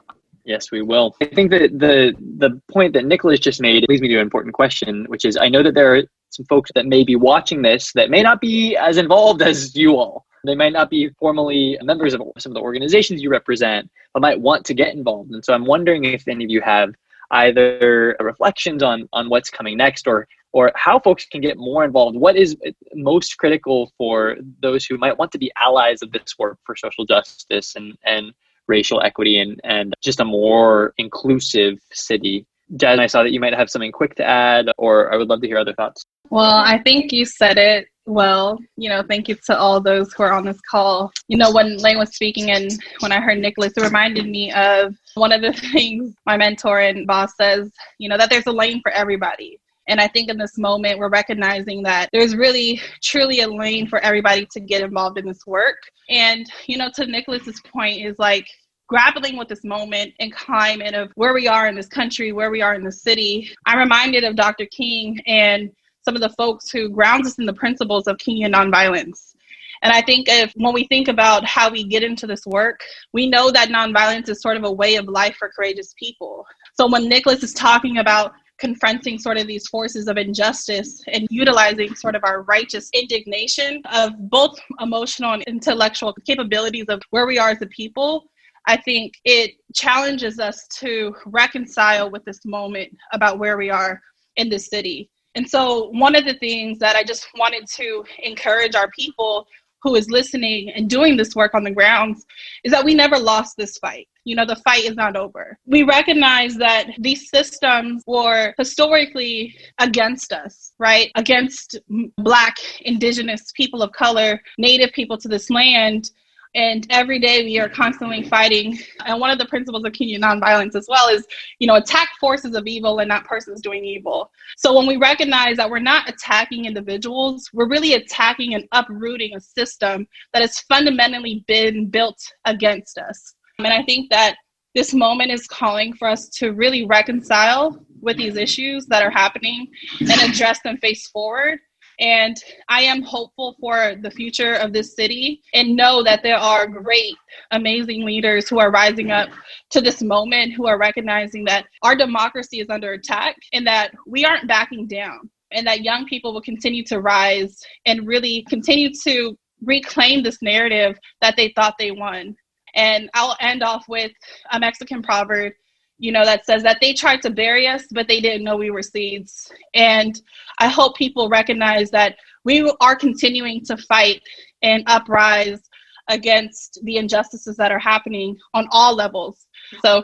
Yes, we will. I think that the point that Nicholas just made leads me to an important question, which is I know that there are some folks that may be watching this that may not be as involved as you all. They might not be formally members of some of the organizations you represent, but might want to get involved. And so I'm wondering if any of you have either reflections on what's coming next or how folks can get more involved. What is most critical for those who might want to be allies of this work for social justice and racial equity and just a more inclusive city? Jasmine, I saw that you might have something quick to add, or I would love to hear other thoughts. Well, I think you said it well. Thank you to all those who are on this call. When Lane was speaking and when I heard Nicholas, it reminded me of one of the things my mentor and boss says, that there's a lane for everybody. And I think in this moment, we're recognizing that there's really, truly a lane for everybody to get involved in this work. And, to Nicholas's point is like grappling with this moment and climate of where we are in this country, where we are in the city. I'm reminded of Dr. King and some of the folks who grounds us in the principles of Kingian nonviolence. And I think when we think about how we get into this work, we know that nonviolence is sort of a way of life for courageous people. So when Nicholas is talking about confronting sort of these forces of injustice and utilizing sort of our righteous indignation of both emotional and intellectual capabilities of where we are as a people, I think it challenges us to reconcile with this moment about where we are in this city. And so one of the things that I just wanted to encourage our people who is listening and doing this work on the grounds is that we never lost this fight. The fight is not over. We recognize that these systems were historically against us, right? Against Black, Indigenous people of color, Native people to this land. And every day we are constantly fighting. And one of the principles of Kingian nonviolence as well is, attack forces of evil and not persons doing evil. So when we recognize that we're not attacking individuals, we're really attacking and uprooting a system that has fundamentally been built against us. And I think that this moment is calling for us to really reconcile with these issues that are happening and address them face forward. And I am hopeful for the future of this city and know that there are great, amazing leaders who are rising up to this moment, who are recognizing that our democracy is under attack and that we aren't backing down, and that young people will continue to rise and really continue to reclaim this narrative that they thought they won. And I'll end off with a Mexican proverb, that says that they tried to bury us, but they didn't know we were seeds. And I hope people recognize that we are continuing to fight and uprise against the injustices that are happening on all levels. So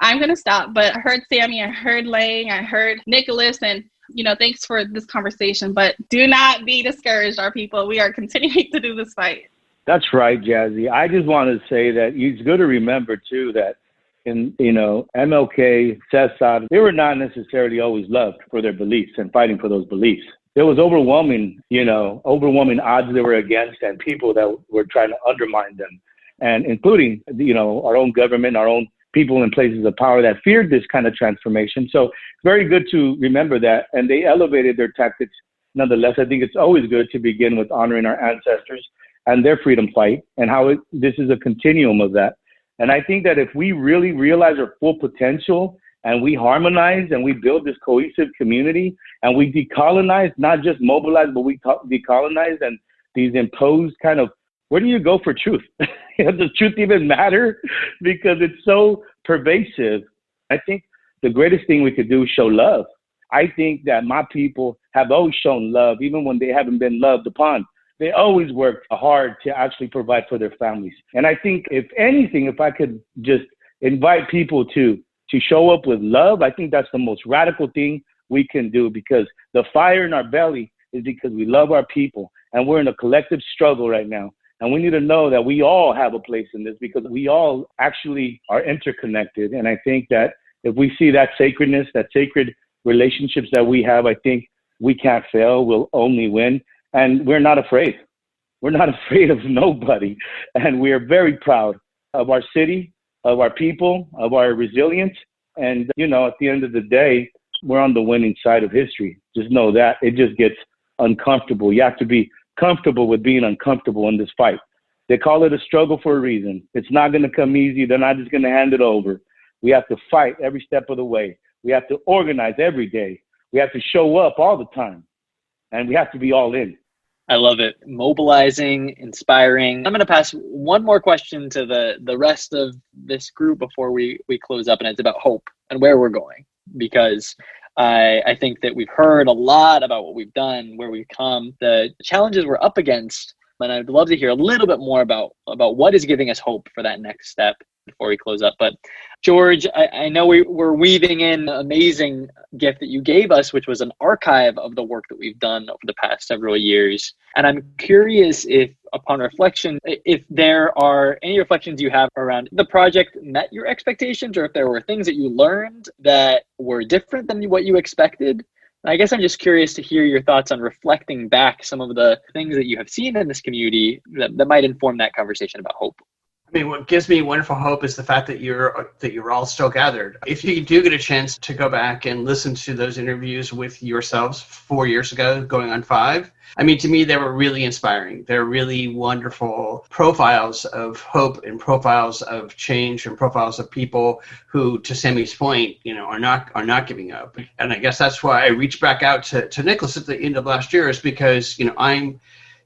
I'm going to stop, but I heard Sammy, I heard Lang, I heard Nicholas, and thanks for this conversation, but do not be discouraged, our people. We are continuing to do this fight. That's right, Jazzy. I just want to say that it's good to remember, too, that MLK, Cesar, they were not necessarily always loved for their beliefs and fighting for those beliefs. There was overwhelming odds they were against and people that were trying to undermine them. And including, our own government, our own people in places of power that feared this kind of transformation. So it's very good to remember that. And they elevated their tactics. Nonetheless, I think it's always good to begin with honoring our ancestors and their freedom fight and how this is a continuum of that. And I think that if we really realize our full potential and we harmonize and we build this cohesive community and we decolonize, not just mobilize, but we decolonize and these imposed kind of, where do you go for truth? Does truth even matter? Because it's so pervasive. I think the greatest thing we could do is show love. I think that my people have always shown love, even when they haven't been loved upon. They always worked hard to actually provide for their families. And I think, if anything, if I could just invite people to show up with love, I think that's the most radical thing we can do, because the fire in our belly is because we love our people. And we're in a collective struggle right now. And we need to know that we all have a place in this because we all actually are interconnected. And I think that if we see that sacredness, that sacred relationships that we have, I think we can't fail. We'll only win. And we're not afraid. We're not afraid of nobody. And we are very proud of our city, of our people, of our resilience. And, at the end of the day, we're on the winning side of history. Just know that. It just gets uncomfortable. You have to be comfortable with being uncomfortable in this fight. They call it a struggle for a reason. It's not going to come easy. They're not just going to hand it over. We have to fight every step of the way. We have to organize every day. We have to show up all the time. And we have to be all in. I love it. Mobilizing, inspiring. I'm going to pass one more question to the rest of this group before we close up, and it's about hope and where we're going. Because I think that we've heard a lot about what we've done, where we've come, the challenges we're up against, and I'd love to hear a little bit more about what is giving us hope for that next step before we close up. But George, I know we're weaving in an amazing gift that you gave us, which was an archive of the work that we've done over the past several years. And I'm curious if, upon reflection, if there are any reflections you have around the project met your expectations, or if there were things that you learned that were different than what you expected. I guess I'm just curious to hear your thoughts on reflecting back some of the things that you have seen in this community that might inform that conversation about hope. I mean, what gives me wonderful hope is the fact that you're all still gathered. If you do get a chance to go back and listen to those interviews with yourselves 4 years ago, going on 5, I mean, to me, they were really inspiring. They're really wonderful profiles of hope and profiles of change and profiles of people who, to Sammy's point, are not giving up. And I guess that's why I reached back out to Nicholas at the end of last year, is because I'm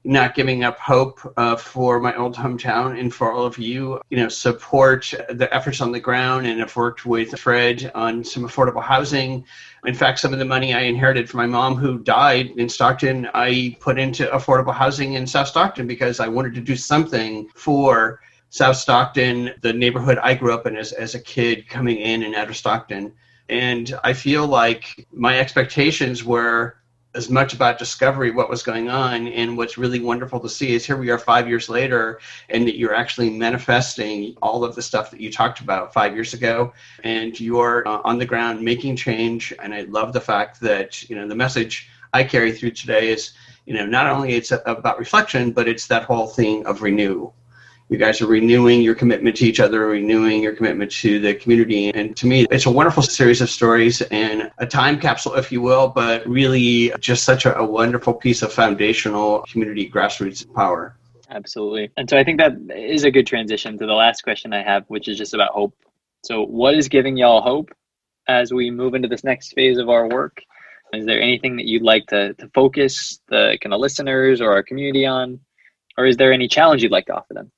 not giving up hope for my old hometown, and for all of you, support the efforts on the ground. And I've worked with Fred on some affordable housing. In fact, some of the money I inherited from my mom, who died in Stockton, I put into affordable housing in South Stockton because I wanted to do something for South Stockton, the neighborhood I grew up in as a kid coming in and out of Stockton. And I feel like my expectations were as much about discovery, what was going on. And what's really wonderful to see is here we are 5 years later, and that you're actually manifesting all of the stuff that you talked about 5 years ago, and you're on the ground making change. And I love the fact that, the message I carry through today is, not only it's about reflection, but it's that whole thing of renew. You guys are renewing your commitment to each other, renewing your commitment to the community. And to me, it's a wonderful series of stories and a time capsule, if you will, but really just such a wonderful piece of foundational community grassroots power. Absolutely. And so I think that is a good transition to the last question I have, which is just about hope. So what is giving y'all hope as we move into this next phase of our work? Is there anything that you'd like to focus the kind of listeners or our community on? Or is there any challenge you'd like to offer them?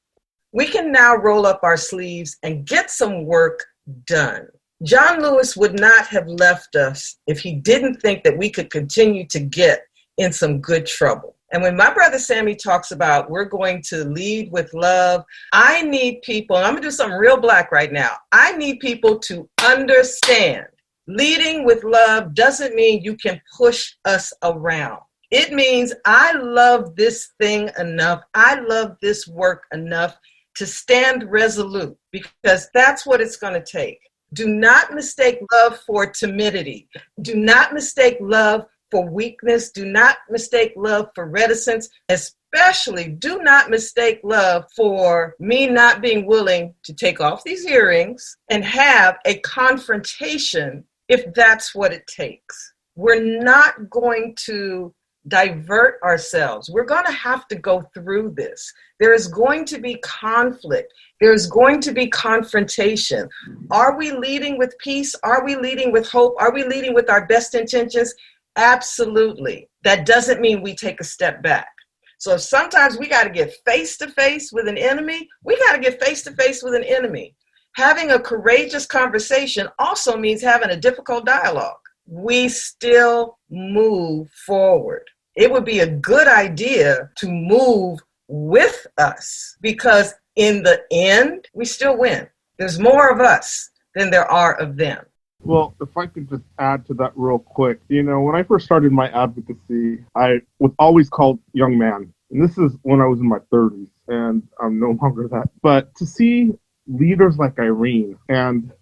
We can now roll up our sleeves and get some work done. John Lewis would not have left us if he didn't think that we could continue to get in some good trouble. And when my brother Sammy talks about we're going to lead with love, I need people, and I'm going to do something real black right now. I need people to understand leading with love doesn't mean you can push us around. It means I love this thing enough. I love this work enough to stand resolute, because that's what it's going to take. Do not mistake love for timidity. Do not mistake love for weakness. Do not mistake love for reticence. Especially do not mistake love for me not being willing to take off these earrings and have a confrontation if that's what it takes. We're not going to divert ourselves. We're going to have to go through this. There is going to be conflict. There's going to be confrontation. Are we leading with peace? Are we leading with hope? Are we leading with our best intentions? Absolutely. That doesn't mean we take a step back. So if sometimes we got to get face to face with an enemy, we got to get face to face with an enemy. Having a courageous conversation also means having a difficult dialogue. We still move forward. It would be a good idea to move with us, because in the end, we still win. There's more of us than there are of them. Well, if I could just add to that real quick, when I first started my advocacy, I was always called young man. And this is when I was in my 30s, and I'm no longer that. But to see leaders like Irene and,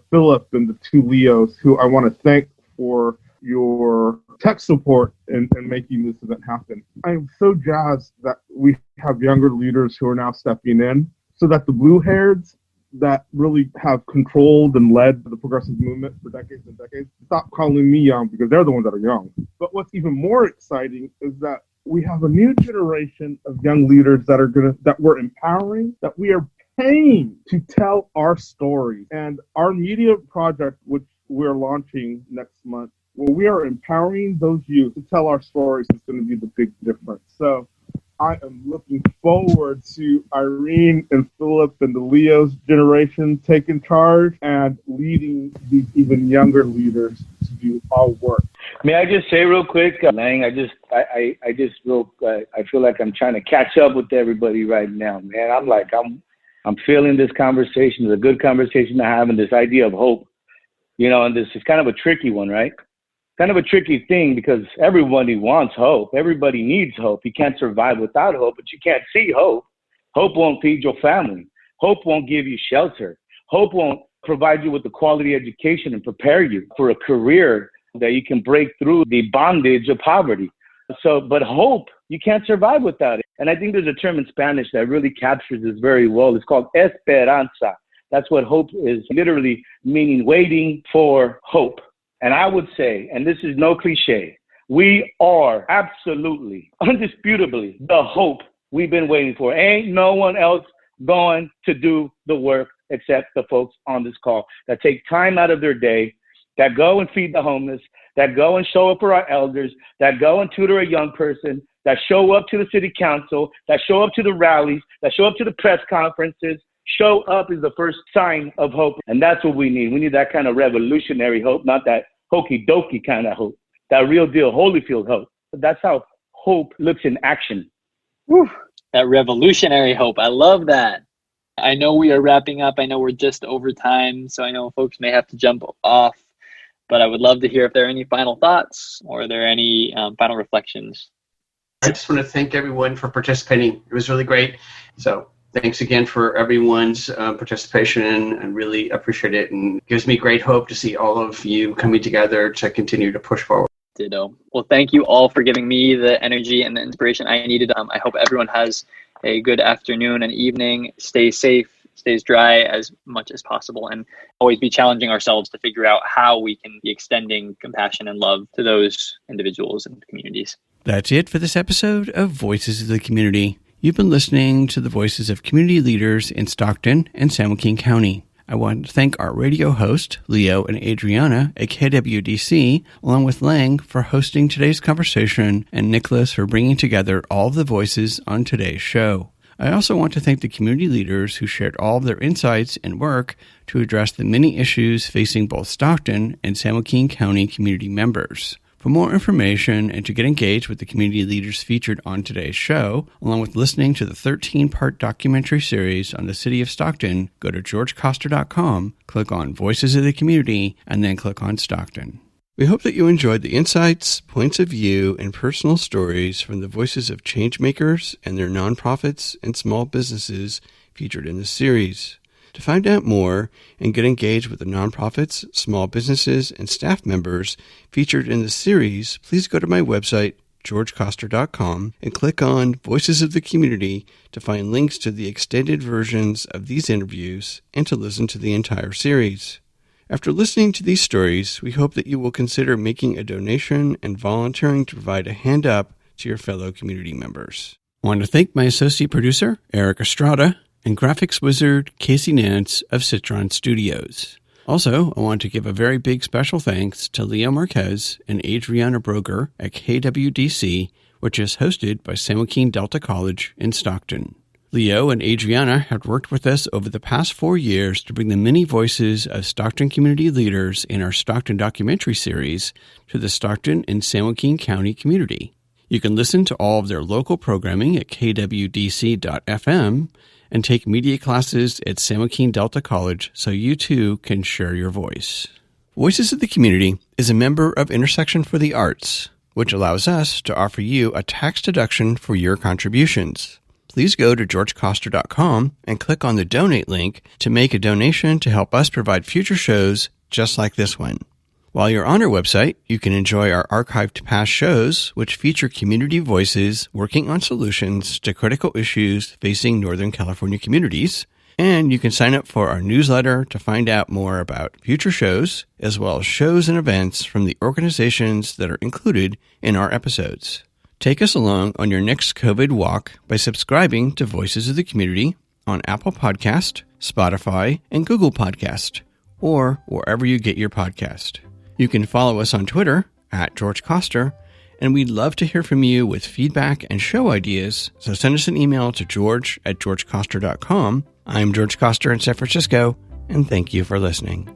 Philip and the two Leos, who I want to thank for your tech support in making this event happen. I'm so jazzed that we have younger leaders who are now stepping in, so that the blue-hairs that really have controlled and led the progressive movement for decades and decades stop calling me young, because they're the ones that are young. But what's even more exciting is that we have a new generation of young leaders that we're empowering, that we are came to tell our story. And our media project, which we're launching next month, where we are empowering those youth to tell our stories, is going to be the big difference. So I am looking forward to Irene and Philip and the Leo's generation taking charge and leading these even younger leaders to do our work. May I just say real quick, Lang, I feel like I'm trying to catch up with everybody right now, man. I'm feeling this conversation. It's a good conversation to have, and this idea of hope, and this is kind of a tricky one, right? Kind of a tricky thing because everybody wants hope. Everybody needs hope. You can't survive without hope, but you can't see hope. Hope won't feed your family. Hope won't give you shelter. Hope won't provide you with the quality education and prepare you for a career that you can break through the bondage of poverty. But hope, you can't survive without it. And I think there's a term in Spanish that really captures this very well. It's called esperanza. That's what hope is, literally meaning waiting for hope. And I would say, and this is no cliche, we are absolutely, undisputably, the hope we've been waiting for. Ain't no one else going to do the work except the folks on this call that take time out of their day, that go and feed the homeless, that go and show up for our elders, that go and tutor a young person, that show up to the city council, that show up to the rallies, that show up to the press conferences. Show up is the first sign of hope. And that's what we need. We need that kind of revolutionary hope, not that hokey dokey kind of hope, that real deal Holyfield hope. That's how hope looks in action. Whew. That revolutionary hope. I love that. I know we are wrapping up. I know we're just over time, so I know folks may have to jump off, but I would love to hear if there are any final thoughts or are there any final reflections. I just want to thank everyone for participating. It was really great. So thanks again for everyone's participation. I really appreciate it, and it gives me great hope to see all of you coming together to continue to push forward. Ditto. Well, thank you all for giving me the energy and the inspiration I needed. I hope everyone has a good afternoon and evening. Stay safe, stays dry as much as possible, and always be challenging ourselves to figure out how we can be extending compassion and love to those individuals and communities. That's it for this episode of Voices of the Community. You've been listening to the voices of community leaders in Stockton and San Joaquin County. I want to thank our radio host, Leo and Adriana at KWDC, along with Lang for hosting today's conversation and Nicholas for bringing together all of the voices on today's show. I also want to thank the community leaders who shared all of their insights and work to address the many issues facing both Stockton and San Joaquin County community members. For more information and to get engaged with the community leaders featured on today's show, along with listening to the 13-part documentary series on the city of Stockton, go to georgecoster.com, click on Voices of the Community, and then click on Stockton. We hope that you enjoyed the insights, points of view, and personal stories from the voices of changemakers and their nonprofits and small businesses featured in this series. To find out more and get engaged with the nonprofits, small businesses, and staff members featured in the series, please go to my website, georgecoster.com, and click on Voices of the Community to find links to the extended versions of these interviews and to listen to the entire series. After listening to these stories, we hope that you will consider making a donation and volunteering to provide a hand up to your fellow community members. I want to thank my associate producer, Eric Estrada, and graphics wizard Casey Nance of Citron Studios. Also, I want to give a very big special thanks to Leo Marquez and Adriana Broger at KWDC, which is hosted by San Joaquin Delta College in Stockton. Leo and Adriana have worked with us over the past 4 years to bring the many voices of Stockton community leaders in our Stockton documentary series to the Stockton and San Joaquin County community. You can listen to all of their local programming at kwdc.fm and take media classes at San Joaquin Delta College so you too can share your voice. Voices of the Community is a member of Intersection for the Arts, which allows us to offer you a tax deduction for your contributions. Please go to georgecoster.com and click on the donate link to make a donation to help us provide future shows just like this one. While you're on our website, you can enjoy our archived past shows, which feature community voices working on solutions to critical issues facing Northern California communities. And you can sign up for our newsletter to find out more about future shows, as well as shows and events from the organizations that are included in our episodes. Take us along on your next COVID walk by subscribing to Voices of the Community on Apple Podcast, Spotify, and Google Podcast, or wherever you get your podcast. You can follow us on Twitter at George Coster, and we'd love to hear from you with feedback and show ideas, so send us an email to george@georgecoster.com. I'm George Coster in San Francisco, and thank you for listening.